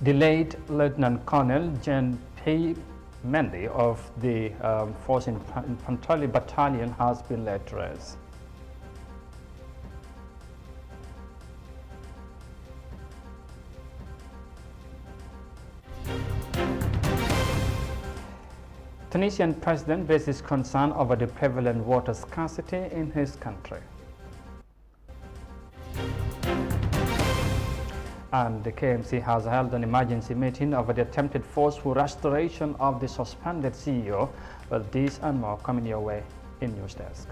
The late Lieutenant Colonel John P. MENDY of the INFANTRY Battalion has been laid to rest. Tunisian president raises concern over the prevalent water scarcity in his country. And the KMC has held an emergency meeting over the attempted forceful restoration of the suspended CEO. Well, these and more coming your way in News Desk.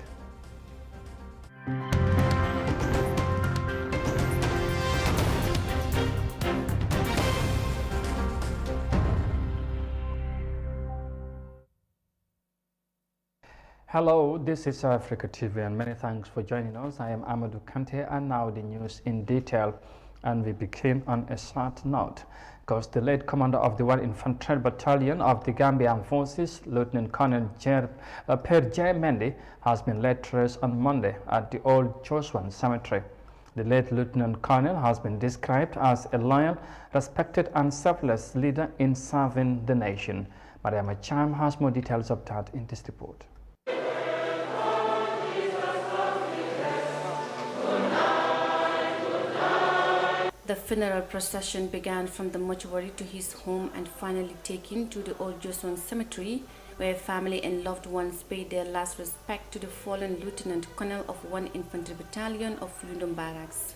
Hello, this is Africa TV and many thanks for joining us. I am Amadou Kante and now the news in detail. And we begin on a sad note, because the late commander of the 1 Infantry Battalion of the Gambian Forces, Lieutenant Colonel PIERRE MENDY, has been laid to rest on Monday at the Old Joshua Cemetery. The late Lieutenant Colonel has been described as a loyal, respected and selfless leader in serving the nation. Mariama Cham has more details of that in this report. The funeral procession began from the mortuary to his home and finally taken to the Old Joshua Cemetery, where family and loved ones paid their last respect to the fallen Lieutenant Colonel of 1 Infantry Battalion of Lundum Barracks.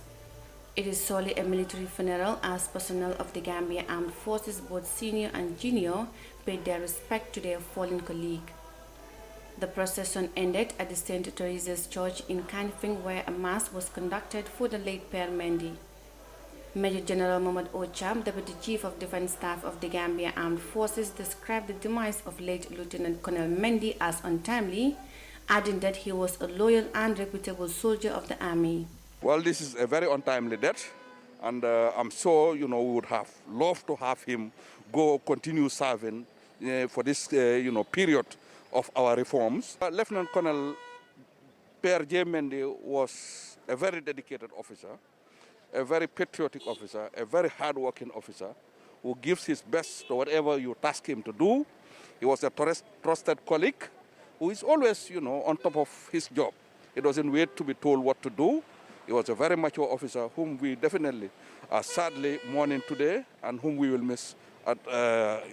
It is solely a military funeral as personnel of the Gambia Armed Forces, both senior and junior, paid their respect to their fallen colleague. The procession ended at the St. Teresa's Church in Kanifing, where a mass was conducted for the late PIERRE MENDY. Major General Mohamed Ocham, Deputy Chief of Defense Staff of the Gambia Armed Forces, described the demise of late Lieutenant Colonel MENDY as untimely, adding that he was a loyal and reputable soldier of the army. Well, this is a very untimely death, and I'm sure, we would have loved to have him continue serving for this, period of our reforms. Lieutenant Colonel PIERRE MENDY was a very dedicated officer, a very patriotic officer, a very hard-working officer who gives his best to whatever you task him to do. He was a trusted colleague who is always, on top of his job. He doesn't wait to be told what to do. He was a very mature officer whom we definitely are sadly mourning today and whom we will miss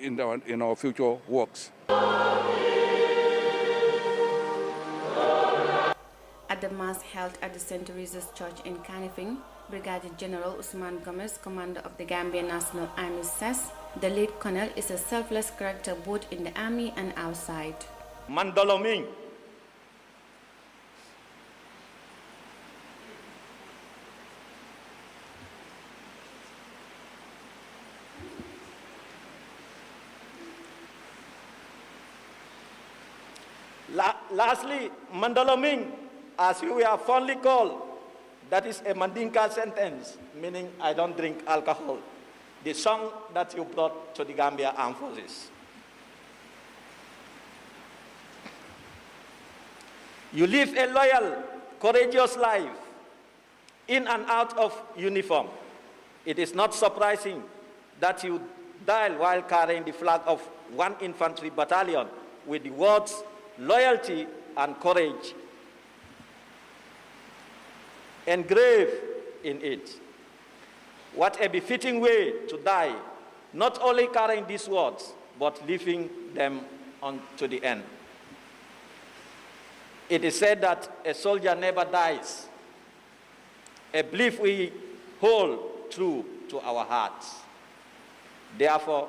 in our future works. At the mass held at the St. Teresa's Church in Kanifing, Brigadier General Usman Gomez, commander of the Gambian National Army, says the late colonel is a selfless character both in the army and outside. Mandoloming. Lastly, Mandoloming, as we are fondly called, that is a Mandinka sentence, meaning I don't drink alcohol. The song that you brought to the Gambia Armed Forces. You live a loyal, courageous life in and out of uniform. It is not surprising that you died while carrying the flag of 1 Infantry Battalion with the words loyalty and courage engraved in it. What a befitting way to die, not only carrying these words, but living them on to the end. It is said that a soldier never dies, a belief we hold true to our hearts. Therefore,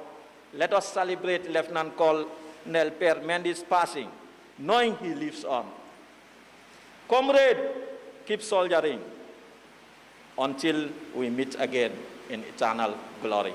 let us celebrate Lieutenant Colonel PIERRE MENDY's passing, knowing he lives on. Comrade, keep soldiering until we meet again in eternal glory.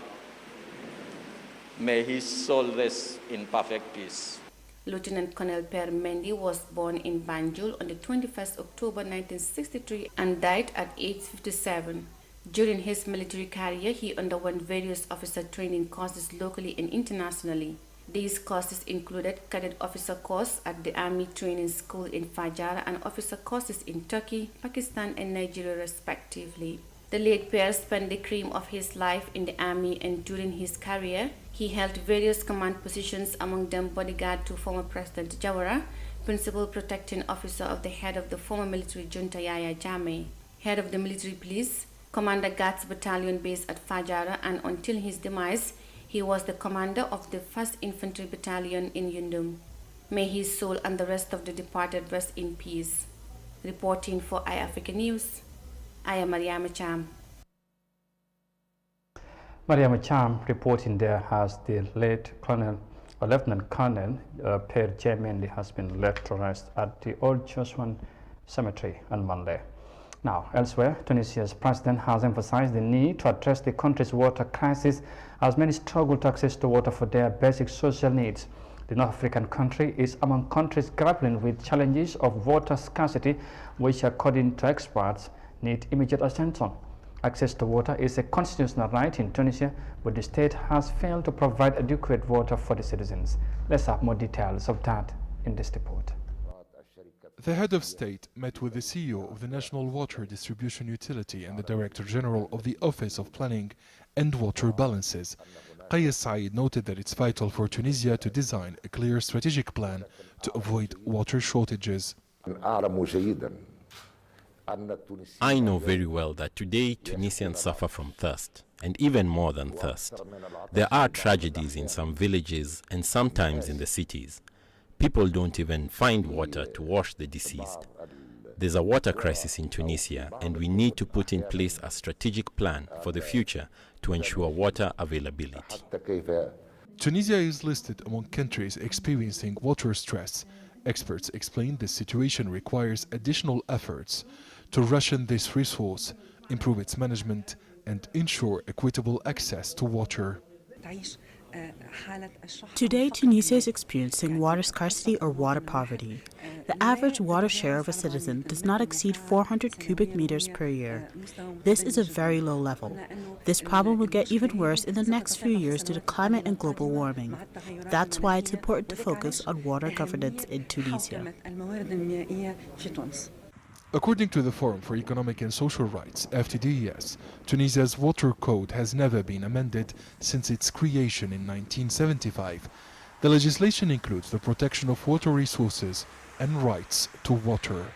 May his soul rest in perfect peace. Lieutenant Colonel PIERRE MENDY was born in Banjul on the 21st October 1963 and died at age 57. During his military career, he underwent various officer training courses locally and internationally. These courses included cadet officer course at the Army Training School in Fajara and officer courses in Turkey, Pakistan, and Nigeria, respectively. The late Pierre spent the cream of his life in the army, and during his career, he held various command positions, among them bodyguard to former President Jawara, principal protecting officer of the head of the former military junta Yaya Jammeh, head of the military police, Commander Guards Battalion based at Fajara, and until his demise, he was the commander of the 1st Infantry Battalion in Yundum. May his soul and the rest of the departed rest in peace. Reporting for iAfrica News, I am Mariama Cham. Mariama Cham reporting there as the late Colonel or Lieutenant Colonel PIERRE MENDY has been left to rest at the Old Joshua Cemetery on Monday. Now, elsewhere, Tunisia's president has emphasized the need to address the country's water crisis as many struggle to access to water for their basic social needs. The North African country is among countries grappling with challenges of water scarcity, which, according to experts, need immediate attention. Access to water is a constitutional right in Tunisia, but the state has failed to provide adequate water for the citizens. Let's have more details of that in this report. The head of state met with the CEO of the National Water Distribution Utility and the Director General of the Office of Planning and Water Balances. Qais Said noted that it's vital for Tunisia to design a clear strategic plan to avoid water shortages. I know very well that today Tunisians suffer from thirst, and even more than thirst. There are tragedies in some villages and sometimes in the cities. People don't even find water to wash the deceased. There's a water crisis in Tunisia, and we need to put in place a strategic plan for the future to ensure water availability. Tunisia is listed among countries experiencing water stress. Experts explain this situation requires additional efforts to ration this resource, improve its management, and ensure equitable access to water. Today, Tunisia is experiencing water scarcity or water poverty. The average water share of a citizen does not exceed 400 cubic meters per year. This is a very low level. This problem will get even worse in the next few years due to climate and global warming. That's why it's important to focus on water governance in Tunisia. According to the Forum for Economic and Social Rights, FTDES, Tunisia's water code has never been amended since its creation in 1975. The legislation includes the protection of water resources and rights to water.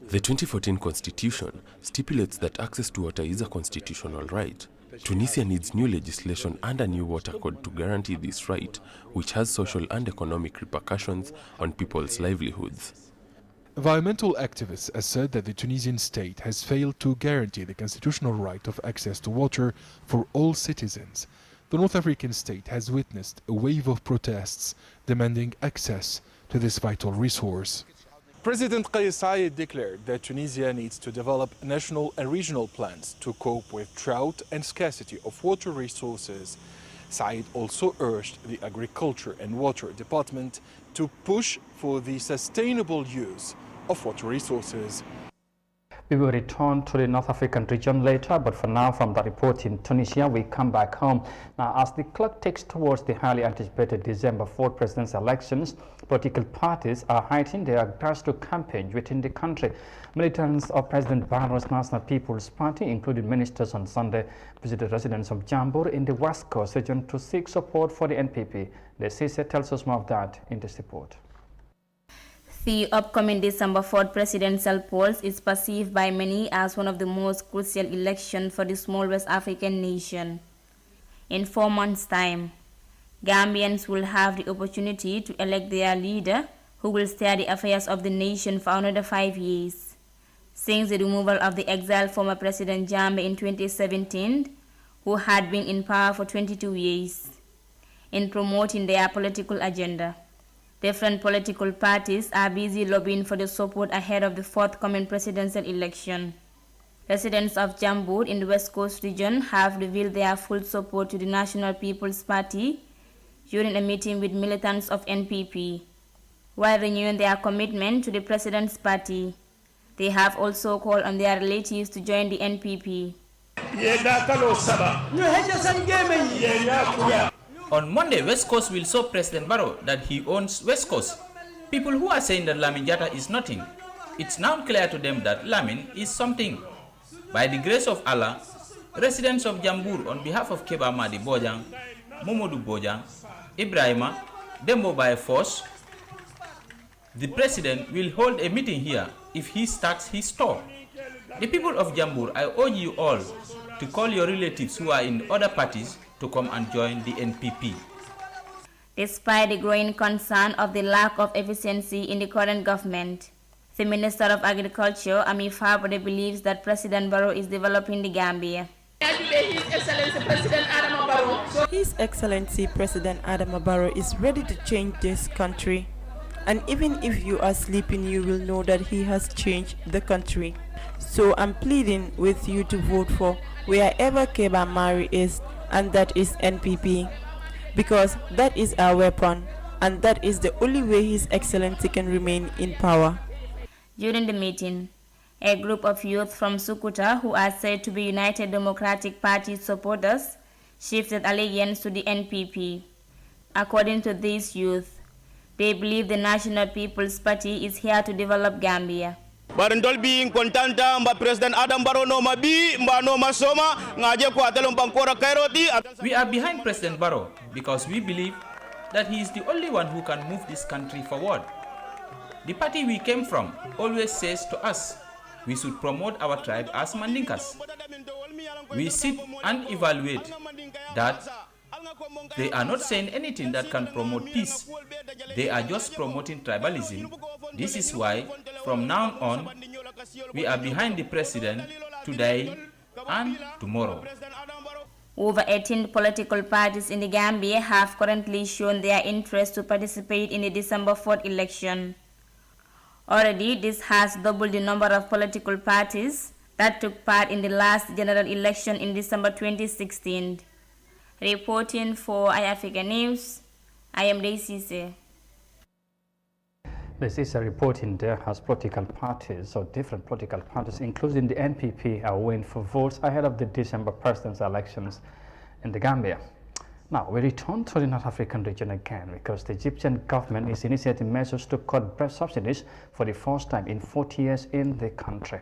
The 2014 constitution stipulates that access to water is a constitutional right. Tunisia needs new legislation and a new water code to guarantee this right, which has social and economic repercussions on people's livelihoods. Environmental activists assert that the Tunisian state has failed to guarantee the constitutional right of access to water for all citizens. The North African state has witnessed a wave of protests demanding access to this vital resource. President Qais Said declared that Tunisia needs to develop national and regional plans to cope with drought and scarcity of water resources. Said also urged the Agriculture and Water Department to push for the sustainable use of water resources. We will return to the North African region later, but for now, from the report in Tunisia, we come back home. Now, as the clock ticks towards the highly anticipated December 4th presidential elections, political parties are heightening their grassroots campaign within the country. Militants of President Barrow's National People's Party, including ministers on Sunday, visited residents of Jambour in the West Coast region to seek support for the NPP. Lesise tells us more of that in this report. The upcoming December 4th presidential polls is perceived by many as one of the most crucial elections for the small West African nation. In 4 months' time, Gambians will have the opportunity to elect their leader who will steer the affairs of the nation for another 5 years. Since the removal of the exiled former President Jammeh in 2017, who had been in power for 22 years, in promoting their political agenda. Different political parties are busy lobbying for the support ahead of the forthcoming presidential election. Residents of Jambour in the West Coast region have revealed their full support to the National People's Party during a meeting with militants of NPP. While renewing their commitment to the President's Party, they have also called on their relatives to join the NPP. On Monday, West Coast will show President Barrow that he owns West Coast. People who are saying that Lamin Jatta is nothing, it's now clear to them that Lamin is something. By the grace of Allah, residents of Jambur, on behalf of Keba Madi Bojang, Momodu Bojang, Ibrahima, Dembo by force, the president will hold a meeting here if he starts his store. The people of Jambur, I urge you all to call your relatives who are in other parties to come and join the NPP. Despite the growing concern of the lack of efficiency in the current government, the Minister of Agriculture, Ami Fabre, believes that President Barrow is developing the Gambia. His Excellency President Adama Barrow is ready to change this country. And even if you are sleeping, you will know that he has changed the country. So I'm pleading with you to vote for wherever Keba Mari is, and that is NPP. Because that is our weapon, and that is the only way His Excellency can remain in power. During the meeting, a group of youth from Sukuta, who are said to be United Democratic Party supporters, shifted allegiance to the NPP. According to these youth, they believe the National People's Party is here to develop Gambia. Barindol being contenta mba President Adam Barrow no mabi mba no masoma ngaje ko atelon bankora kairoti. We are behind President Barrow because we believe that he is the only one who can move this country forward. The party we came from always says to us, we should promote our tribe as Mandinkas. We sit and evaluate that they are not saying anything that can promote peace. They are just promoting tribalism. This is why, from now on, we are behind the president today and tomorrow. Over 18 political parties in the Gambia have currently shown their interest to participate in the December 4th election. Already, this has doubled the number of political parties that took part in the last general election in December 2016. Reporting for iAfrica News, I am Daisy. This is a reporting there as political parties, or different political parties, including the NPP, are waiting for votes ahead of the December presidential elections in the Gambia. Now, we return to the North African region again because the Egyptian government is initiating measures to cut bread subsidies for the first time in 40 years in the country.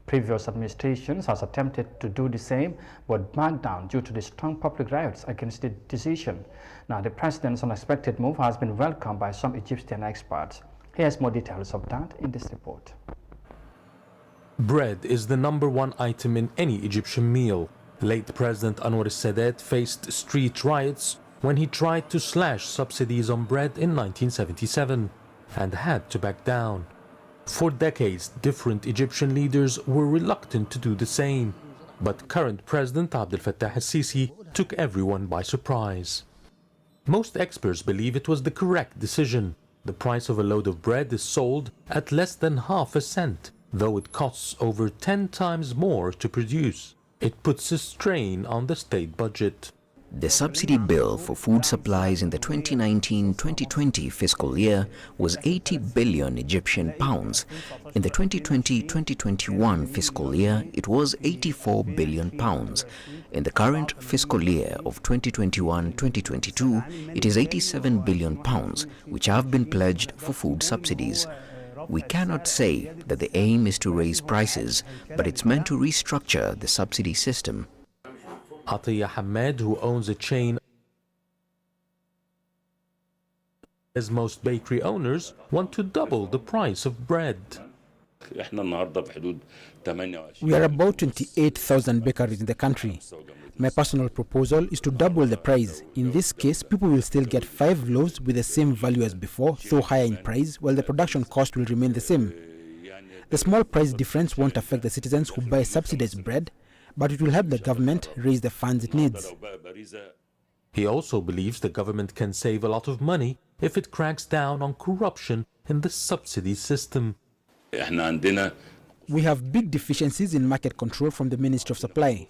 Previous administrations has attempted to do the same, but backed down due to the strong public riots against the decision. Now, the president's unexpected move has been welcomed by some Egyptian experts. Here's more details of that in this report. Bread is the #1 item in any Egyptian meal. Late President Anwar Sadat faced street riots when he tried to slash subsidies on bread in 1977 and had to back down. For decades, different Egyptian leaders were reluctant to do the same, but current President Abdel Fattah al-Sisi took everyone by surprise. Most experts believe it was the correct decision. The price of a load of bread is sold at less than half a cent, though it costs over 10 times more to produce. It puts a strain on the state budget. The subsidy bill for food supplies in the 2019-2020 fiscal year was 80 billion Egyptian pounds. In the 2020-2021 fiscal year, it was 84 billion pounds. In the current fiscal year of 2021-2022, it is 87 billion pounds, which have been pledged for food subsidies. We cannot say that the aim is to raise prices, but it's meant to restructure the subsidy system. Atiyah Hamed, who owns a chain, as most bakery owners, want to double the price of bread. We are about 28,000 bakeries in the country. My personal proposal is to double the price. In this case, people will still get 5 loaves with the same value as before, though higher in price, while the production cost will remain the same. The small price difference won't affect the citizens who buy subsidized bread, but it will help the government raise the funds it needs. He also believes the government can save a lot of money if it cracks down on corruption in the subsidy system. We have big deficiencies in market control from the Ministry of Supply.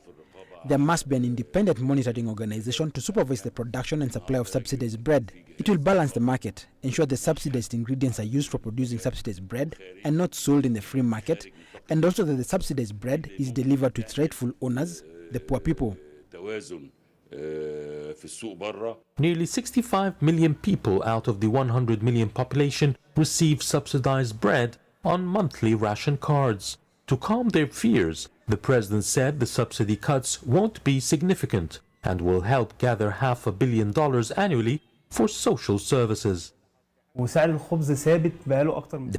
There must be an independent monitoring organization to supervise the production and supply of subsidized bread. It will balance the market, ensure the subsidized ingredients are used for producing subsidized bread and not sold in the free market, and also that the subsidized bread is delivered to its rightful owners, the poor people. Nearly 65 million people out of the 100 million population receive subsidized bread on monthly ration cards. To calm their fears, The president said the subsidy cuts won't be significant and will help gather $500 million annually for social services. The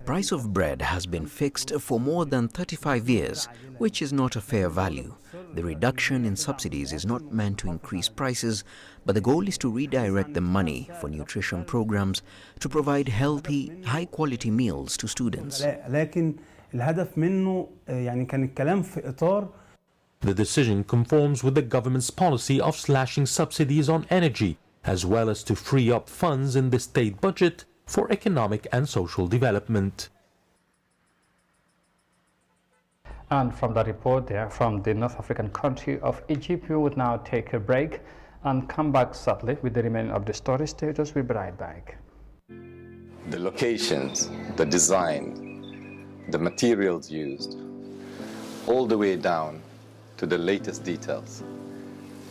price of bread has been fixed for more than 35 years, which is not a fair value. The reduction in subsidies is not meant to increase prices, but the goal is to redirect the money for nutrition programs to provide healthy, high-quality meals to students. The decision conforms with the government's policy of slashing subsidies on energy, as well as to free up funds in the state budget for economic and social development. And from that report there from the North African country of Egypt, we would now take a break and come back shortly with the remaining of the story. Status. We'll be right back. The locations, the design, the materials used, all the way down to the latest details,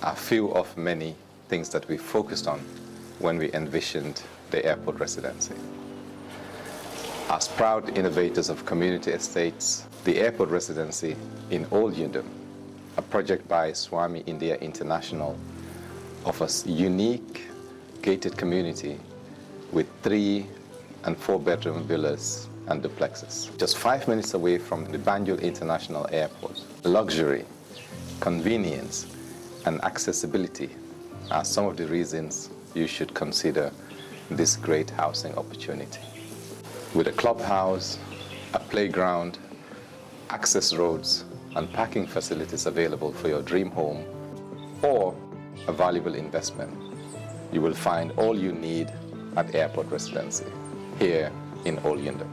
are few of many things that we focused on when we envisioned the airport residency. As proud innovators of community estates, the airport residency in Old Yundum, a project by Swami India International, offers unique gated community with 3- and 4-bedroom villas and duplexes. Just 5 minutes away from the Banjul International Airport. Luxury, convenience, and accessibility are some of the reasons you should consider this great housing opportunity. With a clubhouse, a playground, access roads, and parking facilities available for your dream home, or a valuable investment, you will find all you need at Airport Residency here in Old Yundum.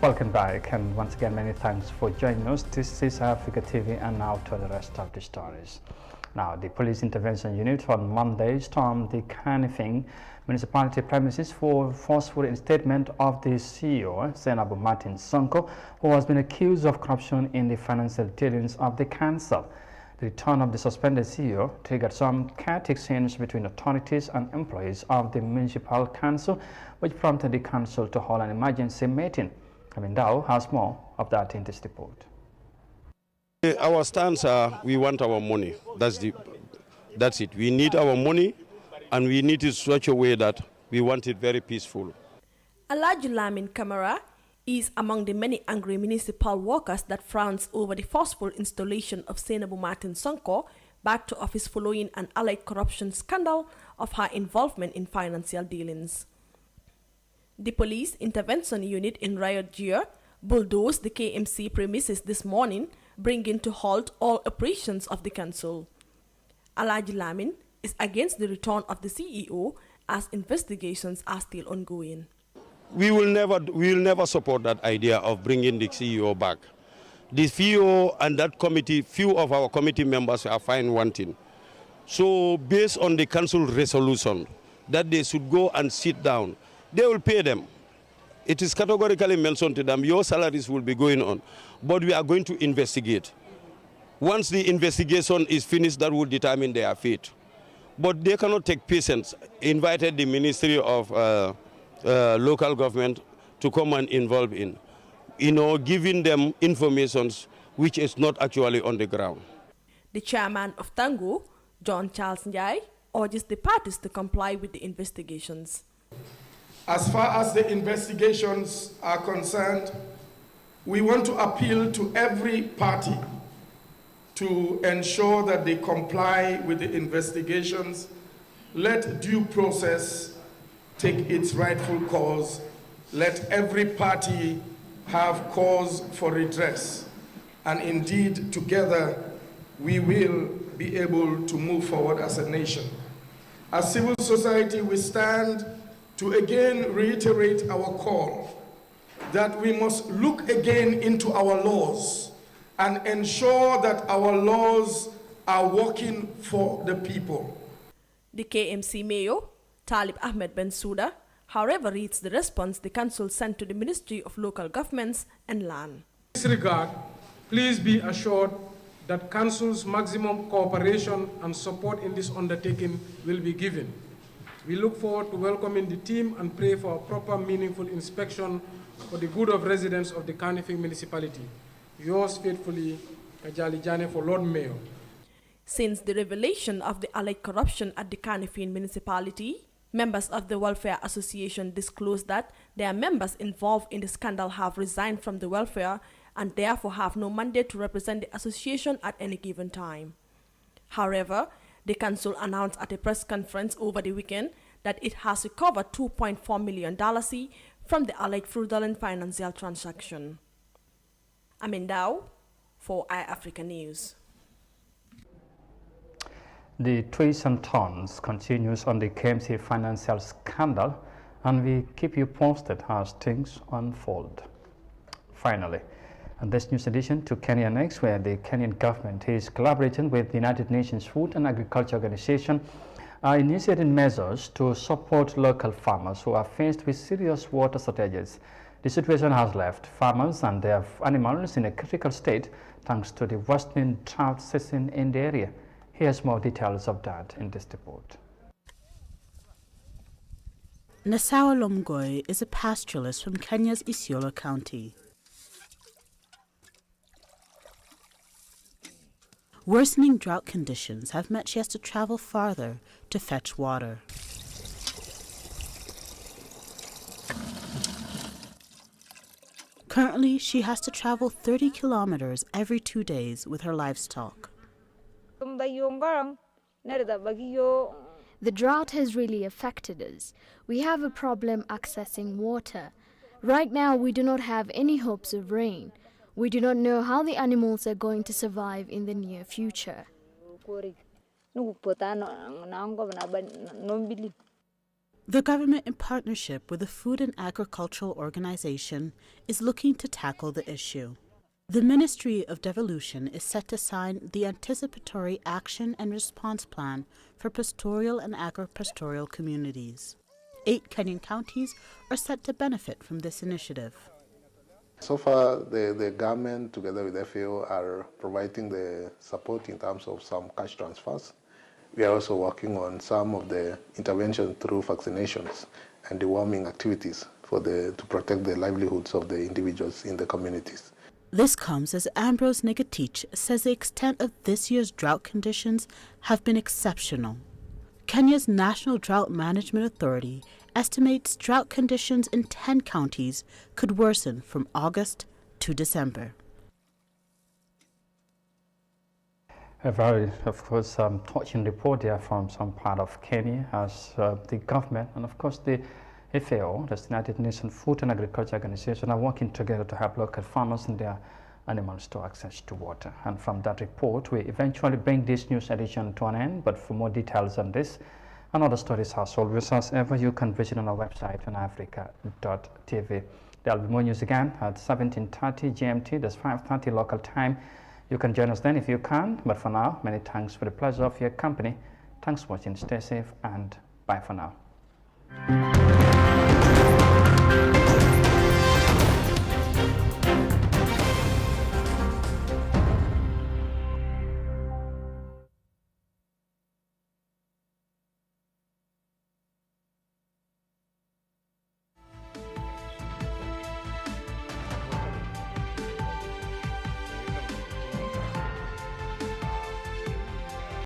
Welcome back, and once again many thanks for joining us. This is Africa TV, and now to the rest of the stories. Now, the police intervention unit on Monday stormed the Kanifing municipality premises for forceful reinstatement of the CEO, Senator Martin Sonko, who has been accused of corruption in the financial dealings of the council. The return of the suspended CEO triggered some chaotic scenes between authorities and employees of the municipal council, which prompted the council to hold an emergency meeting. Dow has more of that in this report. Our stance are we want our money. That's it. We need our money, and we need it such a way that we want it very peaceful. Alhaji Lamin Camara is among the many angry municipal workers that frowns over the forceful installation of Senator Martin Sonko back to office following an alleged corruption scandal of her involvement in financial dealings. The police intervention unit in Riot Gear bulldozed the KMC premises this morning, bringing to halt all operations of the council. Alhaji Lamin is against the return of the CEO as investigations are still ongoing. We will never support that idea of bringing the CEO back. The CEO and that committee, few of our committee members are fine wanting. So based on the council resolution that they should go and sit down, they will pay them. It is categorically mentioned to them, your salaries will be going on, but we are going to investigate. Once the investigation is finished, that will determine their fate. But they cannot take patience. Invited the Ministry of Local Government to come and involve in, giving them information which is not actually on the ground. The chairman of Tango, John Charles Njai, urges the parties to comply with the investigations. As far as the investigations are concerned, we want to appeal to every party to ensure that they comply with the investigations. Let due process take its rightful course. Let every party have cause for redress. And indeed, together, we will be able to move forward as a nation. As civil society, we stand to again reiterate our call that we must look again into our laws and ensure that our laws are working for the people. The KMC Mayor, Talib Ahmed Bensouda, however, reads the response the council sent to the Ministry of Local Governments and Land. In this regard, please be assured that Council's maximum cooperation and support in this undertaking will be given. We look forward to welcoming the team and pray for a proper, meaningful inspection for the good of residents of the Kanifing municipality. Yours faithfully, Kajali Jane, for Lord Mayor. Since the revelation of the alleged corruption at the Kanifing municipality, members of the Welfare Association disclosed that their members involved in the scandal have resigned from the welfare and therefore have no mandate to represent the association at any given time. However, the council announced at a press conference over the weekend that it has recovered $2.4 million from the alleged fraudulent financial transaction. Amendao for iAfrica News. The twists and turns continues on the KMC financial scandal, and we keep you posted as things unfold. Finally, in this news edition to Kenya Next, where the Kenyan government is collaborating with the United Nations Food and Agriculture Organization, are initiating measures to support local farmers who are faced with serious water shortages. The situation has left farmers and their animals in a critical state thanks to the worsening drought season in the area. Here's more details of that in this report. Nasawa Lomgoi is a pastoralist from Kenya's Isiolo County. Worsening drought conditions have meant she has to travel farther to fetch water. Currently, she has to travel 30 kilometers every 2 days with her livestock. The drought has really affected us. We have a problem accessing water. Right now, we do not have any hopes of rain. We do not know how the animals are going to survive in the near future. The government, in partnership with the Food and Agricultural Organization, is looking to tackle the issue. The Ministry of Devolution is set to sign the Anticipatory Action and Response Plan for pastoral and agro-pastoral communities. 8 Kenyan counties are set to benefit from this initiative. So far, the government, together with FAO, are providing the support in terms of some cash transfers. We are also working on some of the intervention through vaccinations and deworming activities to protect the livelihoods of the individuals in the communities. This comes as Ambrose Negatich says the extent of this year's drought conditions have been exceptional. Kenya's National Drought Management Authority estimates drought conditions in 10 counties could worsen from August to December. A very, of course, touching report there from some part of Kenya as the government and, of course, the FAO, the United Nations Food and Agriculture Organization, are working together to help local farmers and their animals to access to water. And from that report, we eventually bring this news edition to an end. But for more details on this and other stories, as always, as ever, you can visit on our website, unafrica.tv. There'll be more news again at 17:30 GMT, that's 5:30 local time. You can join us then if you can. But for now, many thanks for the pleasure of your company. Thanks for watching. Stay safe and bye for now.